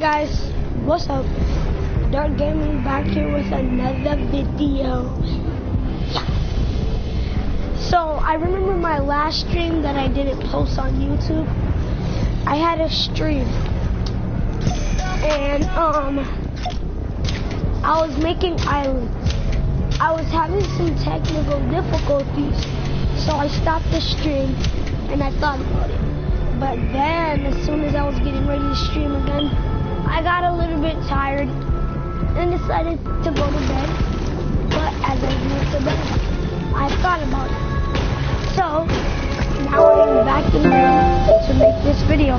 Guys, what's up? Dark Gaming back here with another video. So I remember my last stream that I didn't post on YouTube. I had a stream and I was making islands. I was having some technical difficulties, so I stopped the stream and I thought about it. But then as soon as I was getting ready to stream again, I got a little bit tired and decided to go to bed. But as I went to bed, I thought about it. So now I'm back in here to make this video.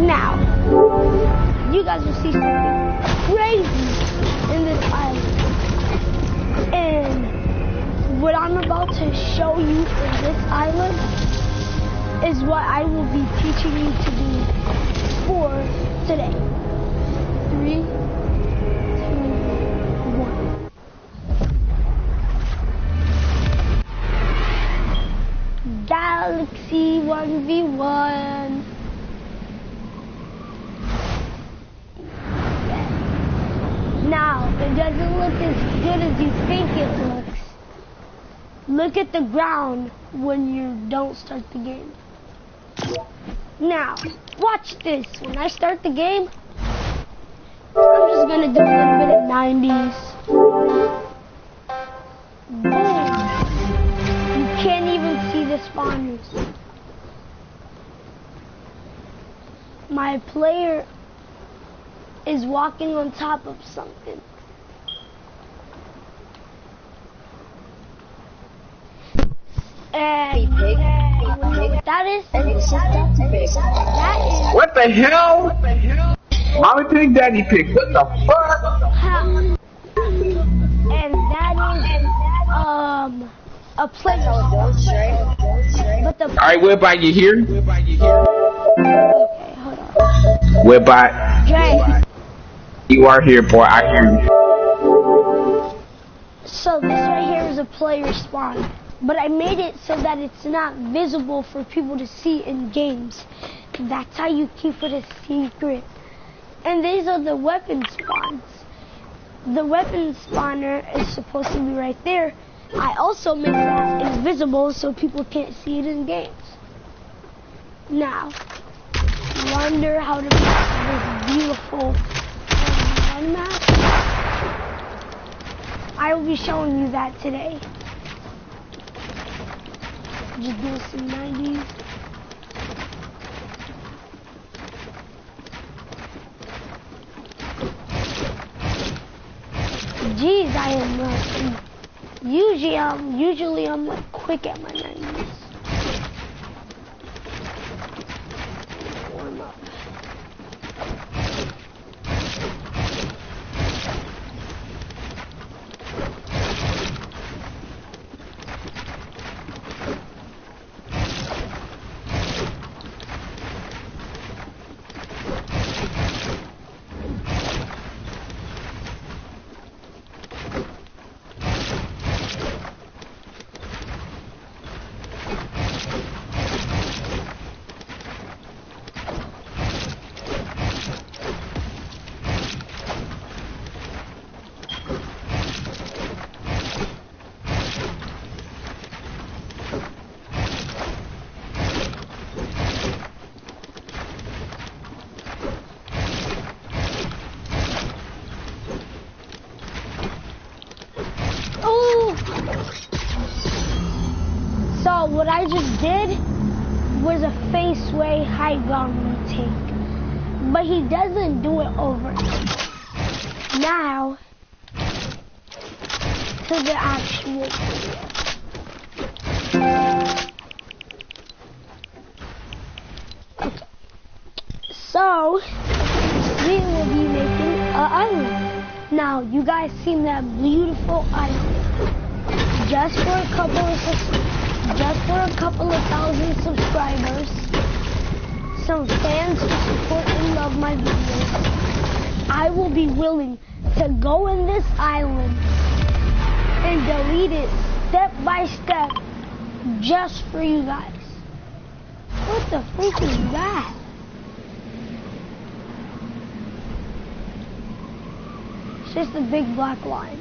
Now, you guys will see something crazy in this island. And what I'm about to show you in this island is what I will be teaching you to do for today. 3, 2, 1. Galaxy 1v1. Now, it doesn't look as good as you think it looks. Look at the ground when you don't start the game. Now, watch this. When I start the game, I'm just gonna do a little bit of 90s. Boom. You can't even see the spawners. My player is walking on top of something. And that is what the hell? Mommy pig, daddy pig. What the fuck? And that is a player. But the alright, whereby you here? Okay, hold on. Whereby Dre. you are here, boy. I hear you. So this right here is a player spawn. But I made it so that it's not visible for people to see in games. That's how you keep it a secret. And these are the weapon spawns. The weapon spawner is supposed to be right there. I also make that invisible so people can't see it in games. Now, wonder how to make this beautiful one map? I will be showing you that today. Just do some 90s. Jeez, I am usually I'm like quick at my 90s. Warm up. So what I just did was a face-way high ground retake, but he doesn't do it over. Now to the actual video. Okay, so we will be making an island. Now you guys seen that beautiful island? Just for a couple of thousand subscribers, some fans who support and love my videos, I will be willing to go in this island and delete it step by step just for you guys. What the freak is that? It's just a big black line.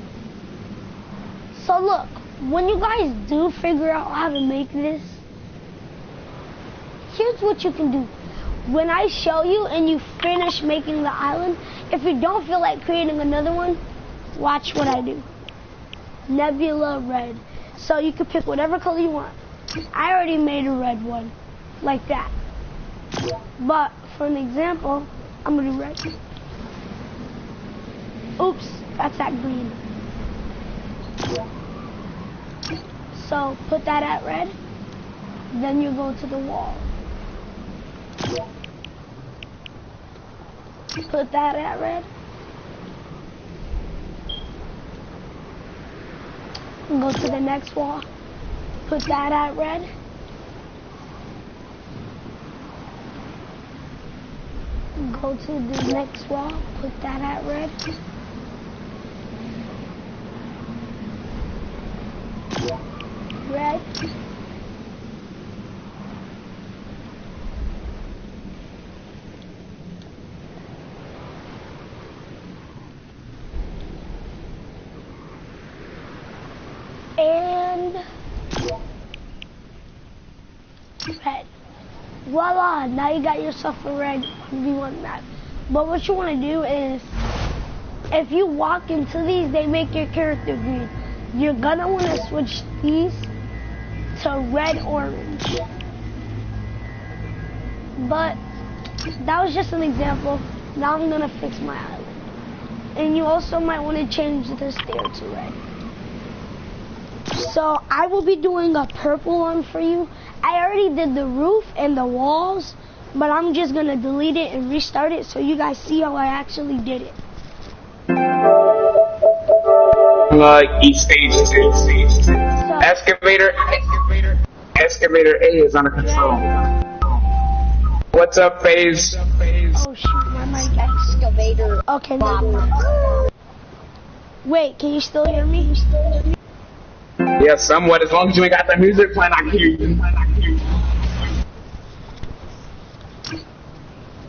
So look, when you guys do figure out how to make this, here's what you can do. When I show you and you finish making the island, if you don't feel like creating another one, watch what I do. Nebula red. So you can pick whatever color you want. I already made a red one, like that. But for an example, I'm gonna do red. Oops, that's that green. So put that at red, then you go to the wall. Put that at red. Go to the next wall. Put that at red. Go to the next wall. Put that at red. Red. And red. Voila, now you got yourself a red 1v1 map. But what you want to do is, if you walk into these, they make your character green. You're gonna want to switch these to red orange. But that was just an example. Now I'm gonna fix my island. And you also might want to change the stair to red. So I will be doing a purple one for you. I already did the roof and the walls, but I'm just gonna delete it and restart it so you guys see how I actually did it. Each stage 2. So, Excavator A is under control. What's up, FaZe? oh shoot, my mic Excavator. Okay, never mind. Wait, can you still hear me? Yeah, somewhat. As long as you ain't got the music playing, I can hear you.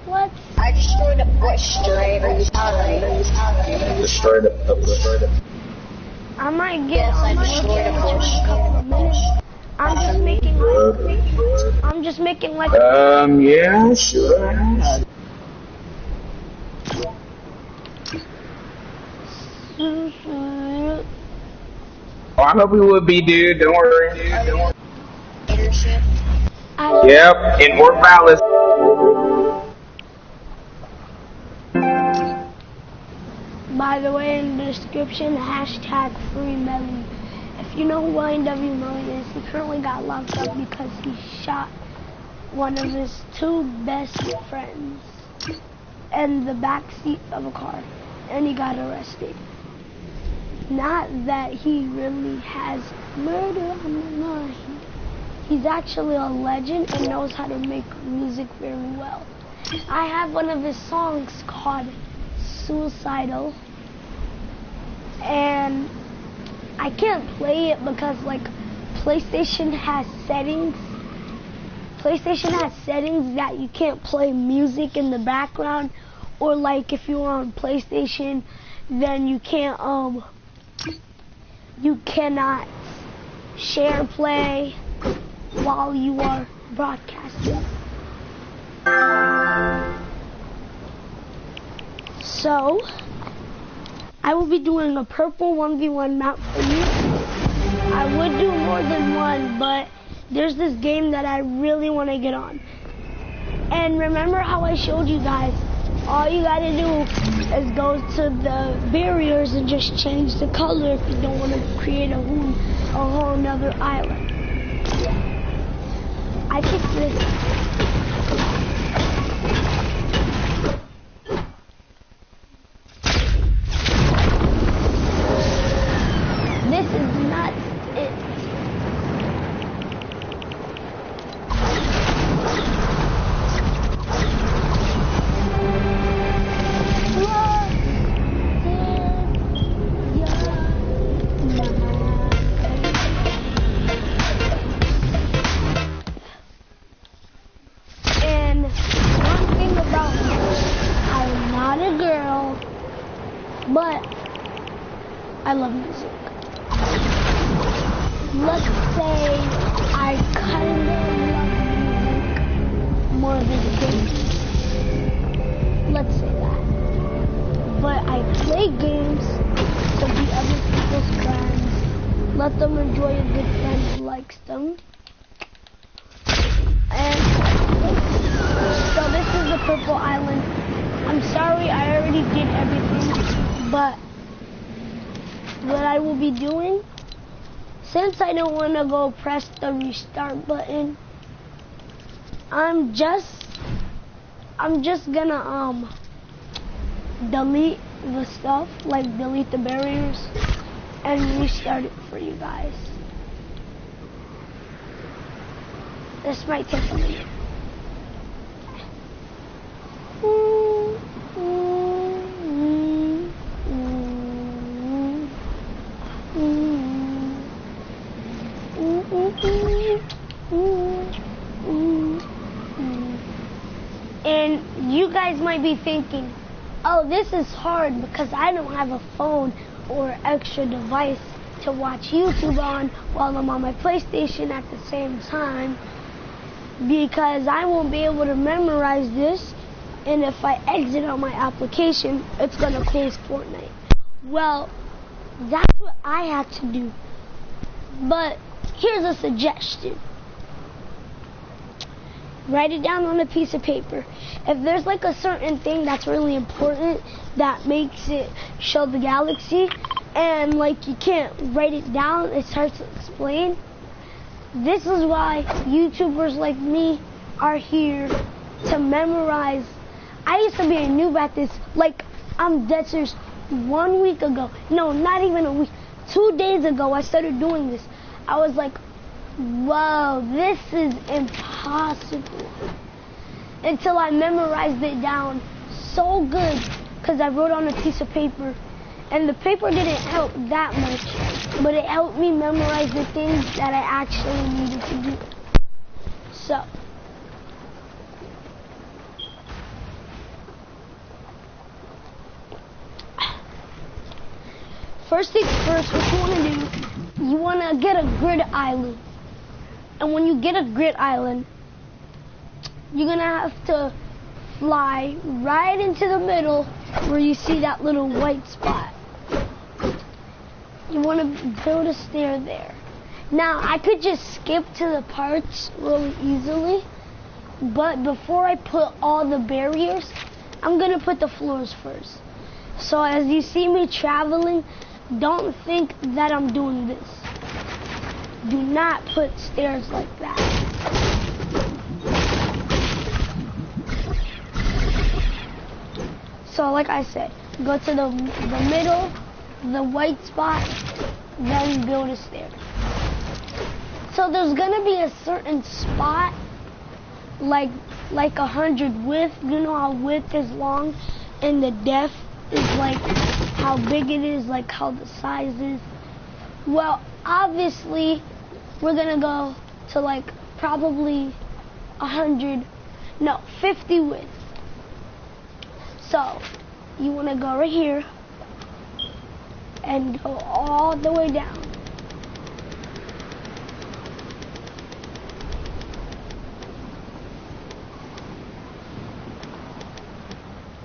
What? I destroyed a bush driver. Destroyed it. I might get Yes, I on my destroyed a camera bush. in a couple of minutes. I'm just making like Yeah, sure. Oh, I hope we would be, dude. Don't worry. Leadership. Yep, in Orc Palace. By the way, in the description, hashtag free Melly. If you know who YNW Melly is, he currently got locked up because he shot one of his two best friends in the back seat of a car, and he got arrested. Not that he really has murder on the mind. He's actually a legend and knows how to make music very well. I have one of his songs called Suicidal, and I can't play it because like PlayStation has settings that you can't play music in the background, or like if you're on PlayStation then you cannot share play while you are broadcasting. So I will be doing a purple 1v1 map for you. I would do more than one, but there's this game that I really want to get on. And remember how I showed you guys, all you gotta do is go to the barriers and just change the color if you don't want to create a whole nother island. I think this is not it. And one thing about me, I'm not a girl, but I love music. Let's say I kind of love music more than games. Let's say that. But I play games to be other people's friends. Let them enjoy a good friend who likes them. And so this is the Purple Island. I'm sorry, I already did everything, but what I will be doing, since I don't want to go press the restart button, I'm just gonna delete the stuff, like delete the barriers and restart it for you guys. This might take a minute. And you guys might be thinking, oh, this is hard because I don't have a phone or extra device to watch YouTube on while I'm on my PlayStation at the same time, because I won't be able to memorize this, and if I exit on my application, it's going to close Fortnite. Well, that's what I had to do. But here's a suggestion. Write it down on a piece of paper. If there's like a certain thing that's really important that makes it show the galaxy, and like you can't write it down, it's hard to explain. This is why YouTubers like me are here to memorize. I used to be a noob at this. Like, I'm dead serious. 1 week ago, no, not even a week, 2 days ago, I started doing this. I was like, whoa, this is impossible. Until I memorized it down so good, because I wrote on a piece of paper. And the paper didn't help that much, but it helped me memorize the things that I actually needed to do. So, first things first, what you want to do, you want to get a grid island. And when you get a grid island, you're going to have to fly right into the middle where you see that little white spot. You want to build a stair there. Now, I could just skip to the parts really easily, but before I put all the barriers, I'm going to put the floors first. So as you see me traveling, don't think that I'm doing this. Do not put stairs like that. So like I said, go to the middle, the white spot, then build a stair. So there's gonna be a certain spot, like 100 width. You know how width is long, and the depth is like how big it is, like how the size is. Well, obviously, we're gonna go to like probably 50 width. So, you want to go right here and go all the way down.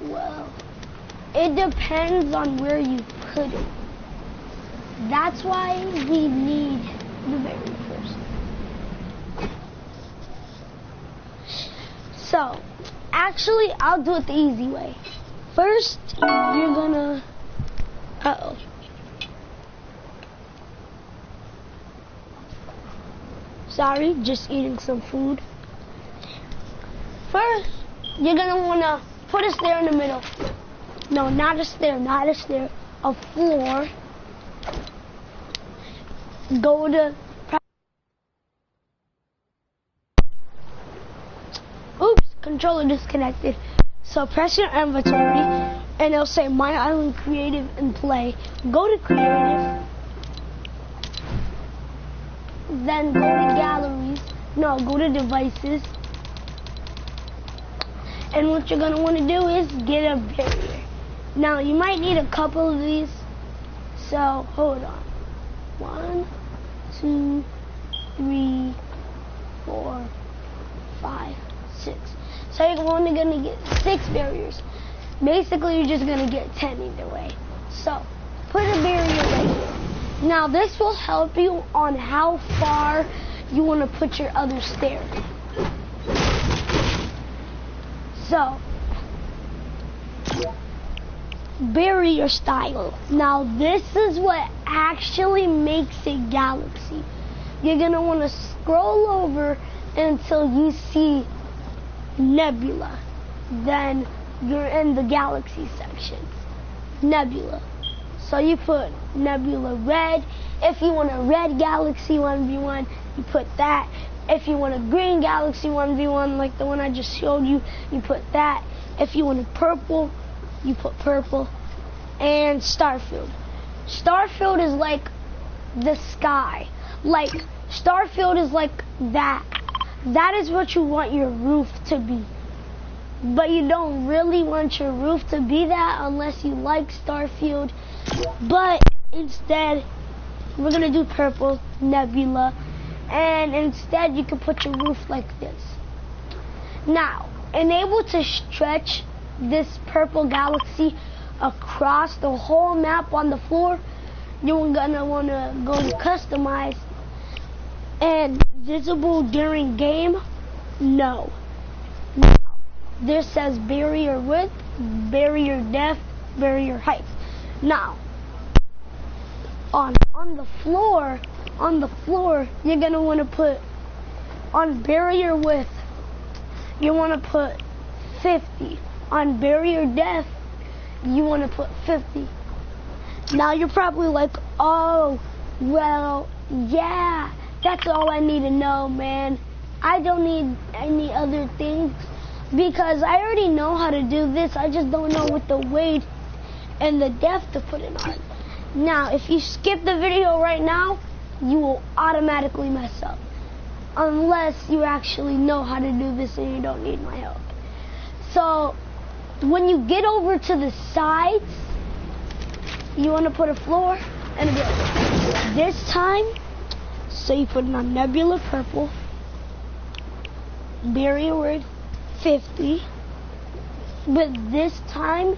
Well, it depends on where you put it. That's why we need the berry first. So, actually, I'll do it the easy way. First, you're gonna... Uh-oh. Sorry, just eating some food. First, you're gonna wanna put a stair in the middle. No, not a stair, not a stair. A floor. Go to... Oops, controller disconnected. So press your inventory, and it'll say My Island Creative and Play. Go to Creative, then go to Galleries. No, go to Devices. And what you're going to want to do is get a barrier. Now, you might need a couple of these. So hold on. 1, 2, 3, 4, 5, 6. So you're only gonna get 6 barriers. Basically, you're just gonna get 10 either way. So put a barrier right here. Now this will help you on how far you want to put your other stair. So barrier style. Now this is what actually makes it Galaxy. You're gonna want to scroll over until you see Nebula. Then you're in the Galaxy section. Nebula. So you put Nebula red. If you want a red Galaxy 1v1, you put that. If you want a green Galaxy 1v1 like the one I just showed you, you put that. If you want a purple, you put purple. And Starfield. Starfield is like the sky. Like, Starfield is like that. That is what you want your roof to be. But you don't really want your roof to be that unless you like Starfield. But instead, we're gonna do purple, Nebula. And instead, you can put your roof like this. Now, enable to stretch this purple Galaxy across the whole map on the floor. You're gonna wanna go to customize. And visible during game? No. Now, this says barrier width, barrier depth, barrier height. Now, on the floor, you're gonna want to put on barrier width. You want to put 50. On barrier depth, you want to put 50. Now you're probably like, oh, well, yeah, that's all I need to know, man. I don't need any other things because I already know how to do this. I just don't know what the weight and the depth to put it on. Now, if you skip the video right now, you will automatically mess up. Unless you actually know how to do this and you don't need my help. So, when you get over to the sides, you want to put a floor and a barrier. This time, so you put it on Nebula purple, barrier width 50. But this time,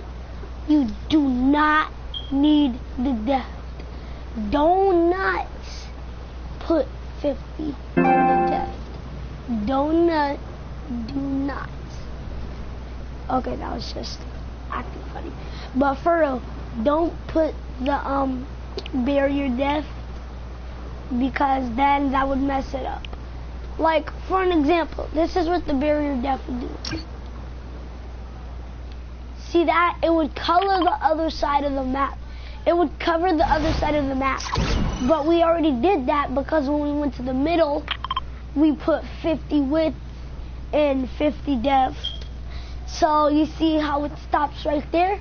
you do not need the depth. Do not put 50 on the depth. Do not. Okay, that was just acting funny. But for real, don't put the barrier depth because then that would mess it up. Like, for an example, this is what the barrier depth would do. See that? It would color the other side of the map. It would cover the other side of the map. But we already did that because when we went to the middle, we put 50 width and 50 depth. So you see how it stops right there?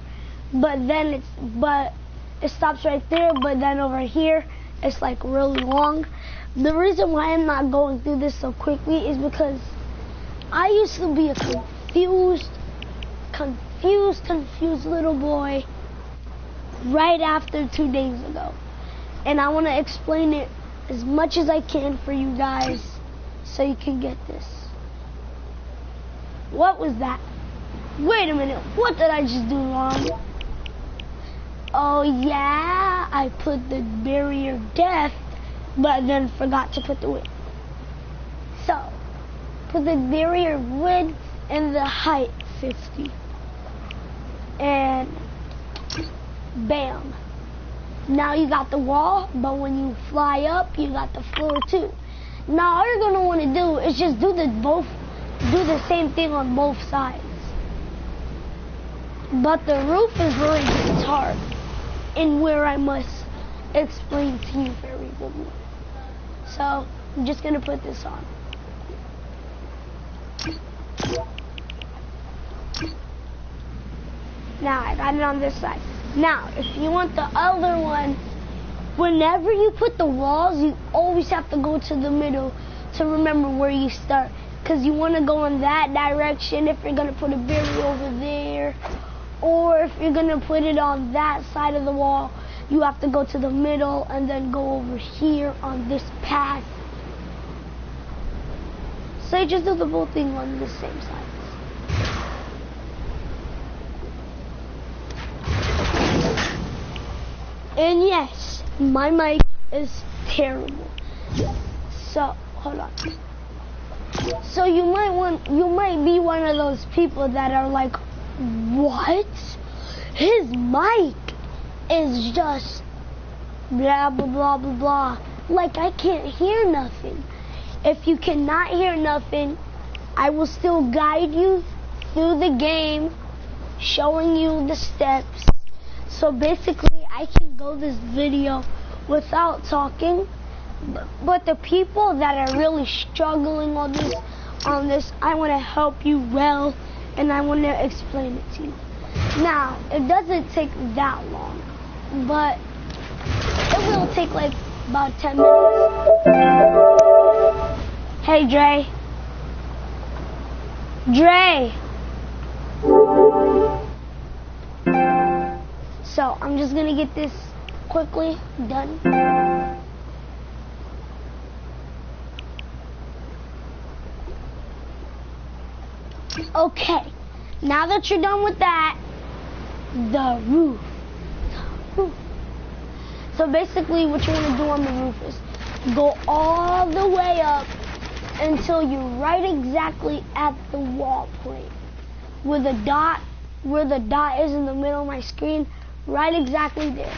But it stops right there, but then over here, it's like really long. The reason why I'm not going through this so quickly is because I used to be a confused little boy right after 2 days ago. And I want to explain it as much as I can for you guys so you can get this. What was that? Wait a minute, what did I just do wrong? Oh yeah, I put the barrier depth, but then forgot to put the width. So, put the barrier width and the height 50. And bam. Now you got the wall, but when you fly up, you got the floor too. Now all you're gonna want to do is just do the same thing on both sides. But the roof is really gets hard, and where I must explain to you very well. So I'm just gonna put this on. Now I got it on this side. Now, if you want the other one, whenever you put the walls, you always have to go to the middle to remember where you start. Because you want to go in that direction if you're going to put a barrier over there. Or if you're going to put it on that side of the wall, you have to go to the middle and then go over here on this path. So you just do the whole thing on the same side. And yes, my mic is terrible. So hold on. So you might be one of those people that are like, what? His mic is just blah blah blah blah blah. Like I can't hear nothing. If you cannot hear nothing, I will still guide you through the game, showing you the steps. So basically, I can go this video without talking, but the people that are really struggling on this, I want to help you well, and I want to explain it to you. Now, it doesn't take that long, but it will take like about 10 minutes. Hey, Dre. Dre! So, I'm just gonna get this quickly done. Okay, now that you're done with that, the roof. So basically what you want to do on the roof is go all the way up until you're right exactly at the wall plate. Where the dot is in the middle of my screen, right exactly there.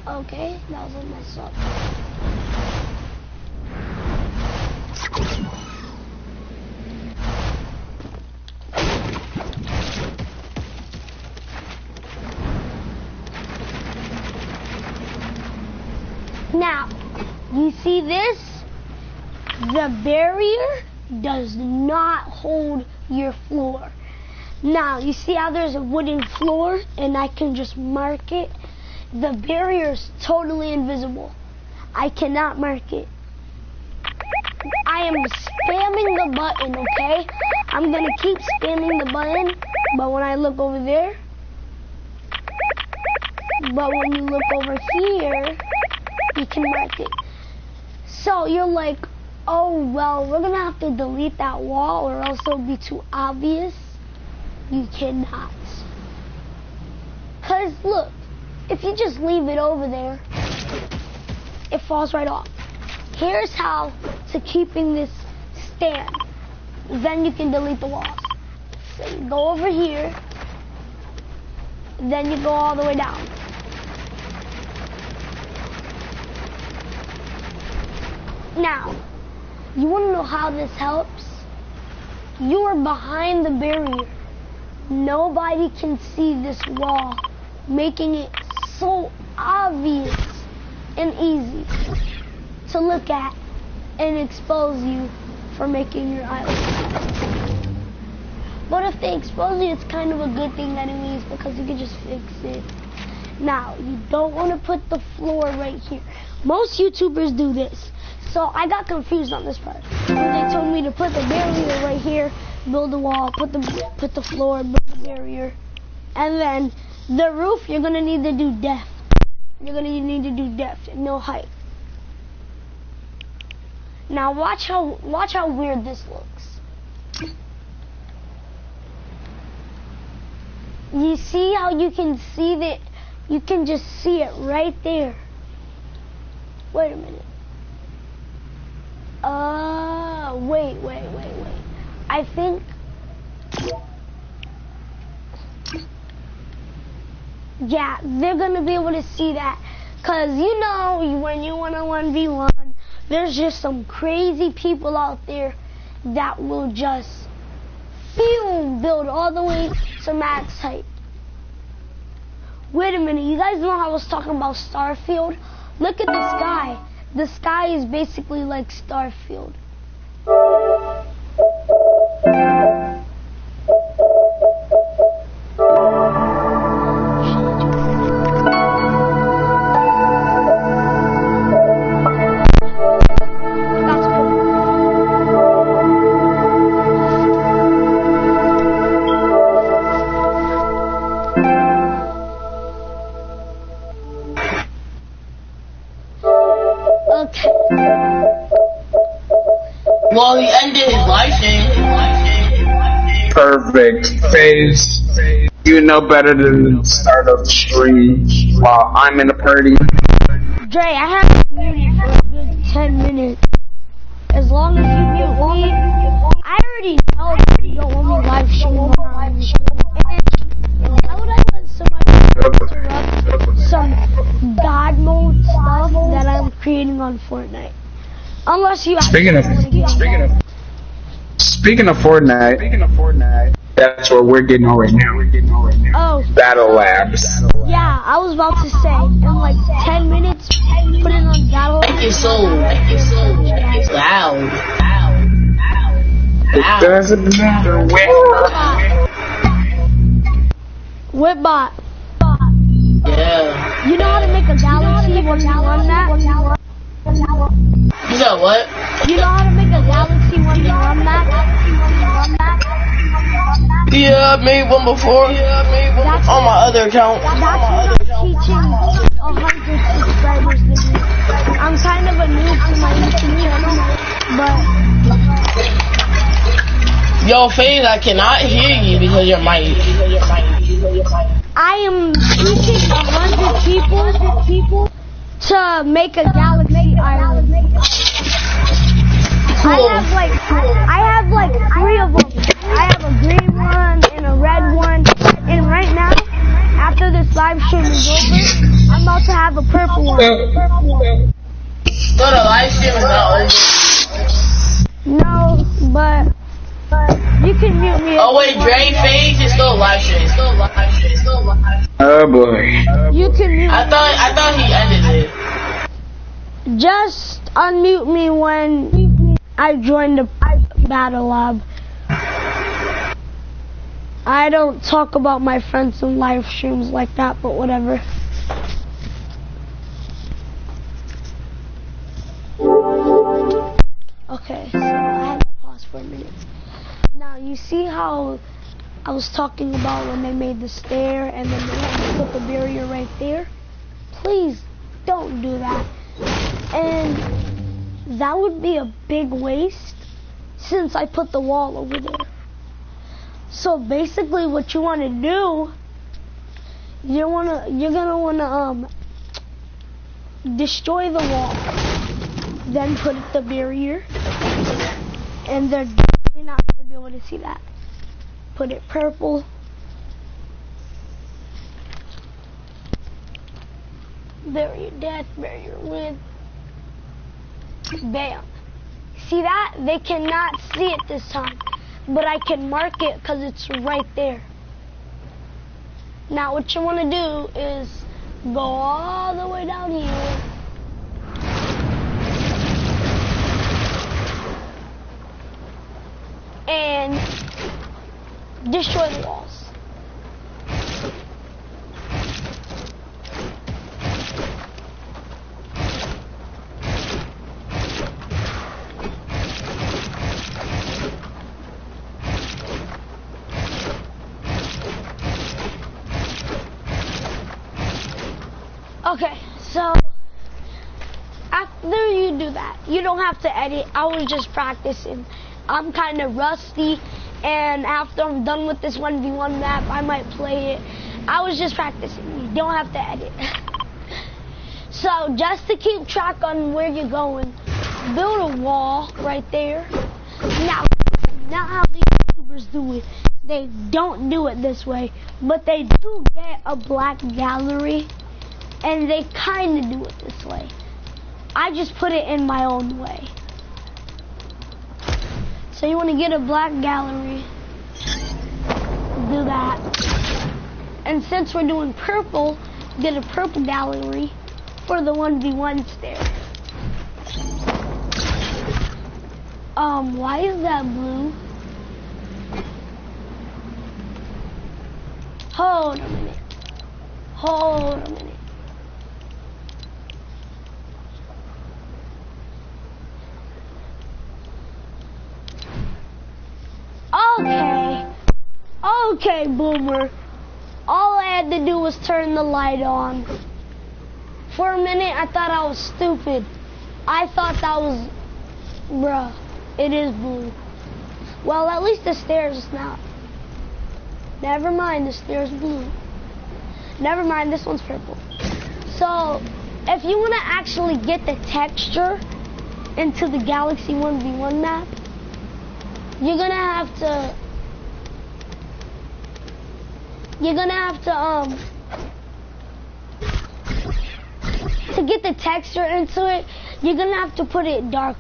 Okay, that was a mess up. Now, you see this? The barrier does not hold your floor. Now, you see how there's a wooden floor and I can just mark it? The barrier is totally invisible. I cannot mark it. I am spamming the button, okay? I'm gonna keep spamming the button, but when I look over there, but when you look over here, you can mark it. So you're like, oh, well, we're gonna have to delete that wall or else it'll be too obvious. You cannot. Cause look, if you just leave it over there, it falls right off. Here's how to keeping this stand. Then you can delete the walls. So you go over here, then you go all the way down. Now, you want to know how this helps? You are behind the barrier. Nobody can see this wall, making it so obvious and easy to look at and expose you for making your island. But if they expose you, it's kind of a good thing anyways because you can just fix it. Now, you don't want to put the floor right here. Most YouTubers do this. So I got confused on this part. They told me to put the barrier right here, build the wall, put the floor, build the barrier. And then the roof, you're gonna need to do depth. You're gonna need to do depth, no height. Now watch how weird this looks. You see how you can see that? You can just see it right there. Wait a minute. Wait. I think. Yeah, they're gonna be able to see that. Cause you know, when you want a 1v1, there's just some crazy people out there that will just build all the way to max height. Wait a minute, you guys know how I was talking about Starfield? Look at the sky. The sky is basically like Starfield. Well, he ended his live stream. Perfect. Phase. You know better than start a stream while I'm in the party. Dre, I have to mute you for a good 10 minutes. As long as you mute me, I already know that you don't want me live streaming. And how would I let somebody interrupt some God mode stuff that I'm creating on Fortnite? Unless you Speaking of Fortnite, that's what we're getting on right now. Oh, Battle Labs. yeah, I was about to say, in like 10 minutes, put it on Battle Labs. It's so loud. It doesn't matter where. Whitbot. Yeah. You know how to make a galaxy 1v1 map? You know what? You know how to make a galaxy 1v1 map? Yeah, I made one before. On my other account. That's what I'm teaching 100 subscribers to do. I'm kind of a noob to my YouTube channel, but... Yo, FaZe, I cannot hear you because your mic. I am teaching 100 people to make a galaxy island. Cool. I have like 3 of them. I have a green one and a red one. And right now, after this live stream is over, I'm about to have a purple one. So the live stream is not over. No, but you can mute me. Oh wait, Dre, FaZe is still live stream. Oh boy. You can mute I thought he ended it. Just unmute me when I join the Battle Lab. I don't talk about my friends in live streams like that, but whatever. Okay, so I had to pause for a minute. Now, you see how I was talking about when they made the stair and then they had to put the barrier right there? Please don't do that. And that would be a big waste since I put the wall over there. So basically what you want to do, you're gonna wanna destroy the wall, then put the barrier, and they're definitely not gonna be able to see that. Put it purple. Barrier death, barrier win. Bam. See that? They cannot see it this time. But I can mark it because it's right there. Now what you want to do is go all the way down here. And destroy the walls. Okay, so after you do that, you don't have to edit. I was just practicing. I'm kind of rusty, and after I'm done with this 1v1 map, I might play it. I was just practicing. You don't have to edit. So just to keep track on where you're going, build a wall right there. Now, not how the YouTubers do it. They don't do it this way, but they do get a black gallery. And they kind of do it this way. I just put it in my own way. So you want to get a black gallery. Do that. And since we're doing purple, get a purple gallery for the 1v1 stair. Why is that blue? Hold a minute. Hold a minute. Okay, Boomer. All I had to do was turn the light on. For a minute, I thought I was stupid. I thought that was, bruh, it is blue. Well, at least the stairs is not. Never mind, the stairs blue. Never mind, this one's purple. So, if you want to actually get the texture into the Galaxy 1v1 map, you're gonna have to get the texture into it, you're gonna have to put it dark.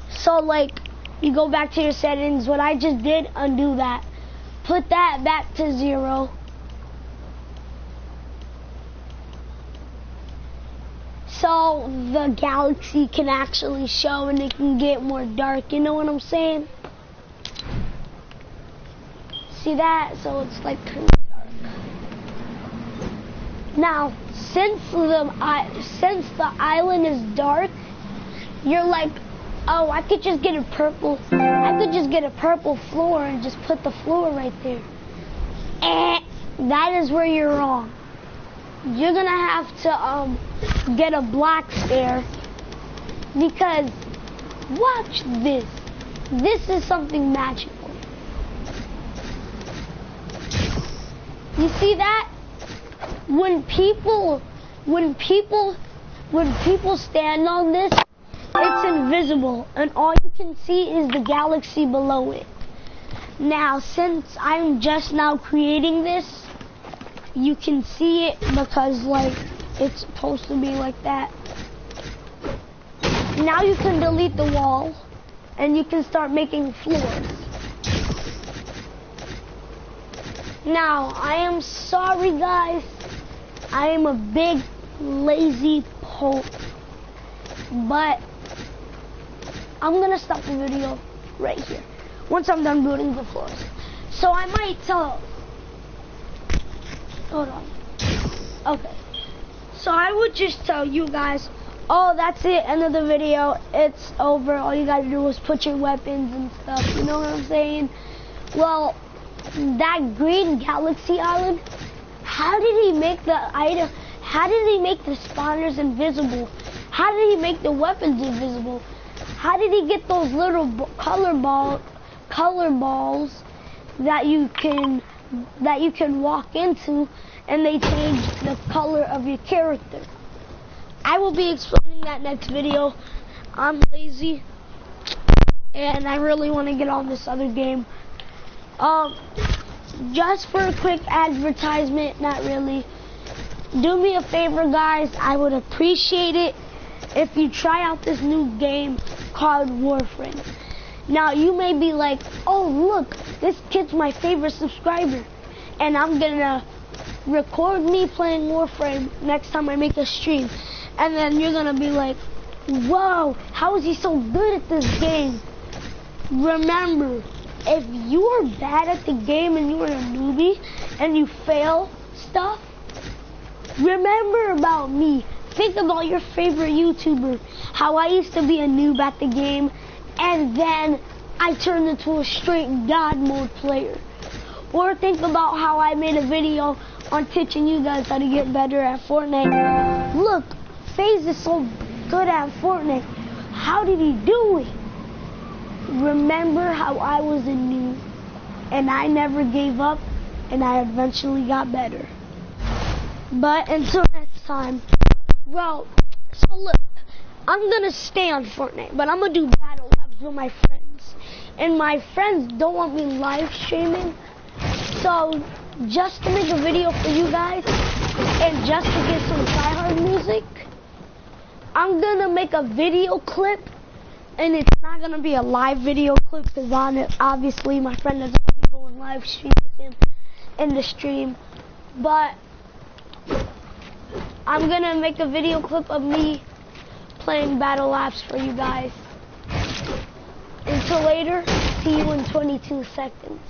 So like, you go back to your settings, what I just did, undo that. Put that back to 0. So the galaxy can actually show and it can get more dark, you know what I'm saying? See that? So it's like pretty dark. Now, since the island is dark, you're like, oh, I could just get a purple floor and just put the floor right there. That is where you're wrong. You're gonna have to get a black stair, because watch this. This is something magical. You see that? When people stand on this, it's invisible, and all you can see is the galaxy below it. Now, since I'm just now creating this, you can see it because, like, it's supposed to be like that. Now you can delete the wall, and you can start making floors. Now, I am sorry, guys. I am a big, lazy pope, but I'm gonna stop the video right here once I'm done building the floors. So I might tell. Hold on. Okay. So I would just tell you guys, oh, that's it, end of the video. It's over. All you gotta do is put your weapons and stuff. You know what I'm saying? Well, that green galaxy island, how did he make the item? How did he make the spawners invisible? How did he make the weapons invisible? How did he get those little color balls that you can walk into, and they change the color of your character? I will be explaining that next video. I'm lazy, and I really want to get on this other game. Just for a quick advertisement, not really. Do me a favor, guys. I would appreciate it if you try out this new game called Warframe. Now, you may be like, oh, look, this kid's my favorite subscriber, and I'm gonna record me playing Warframe next time I make a stream. And then you're gonna be like, whoa, how is he so good at this game? Remember, if you are bad at the game and you are a newbie and you fail stuff, remember about me. Think about your favorite YouTuber, how I used to be a noob at the game, and then I turned into a straight God mode player. Or think about how I made a video on teaching you guys how to get better at Fortnite. Look, FaZe is so good at Fortnite. How did he do it? Remember how I was a noob, and I never gave up, and I eventually got better. But until next time, well, so look, I'm gonna stay on Fortnite, but I'm gonna do battle labs with my friends. And my friends don't want me live streaming, so just to make a video for you guys, and just to get some tryhard music, I'm gonna make a video clip, and it's not gonna be a live video clip, because on it, obviously my friend doesn't want me going live stream with him in the stream, but I'm gonna make a video clip of me playing battle labs for you guys. Until later, see you in 22 seconds.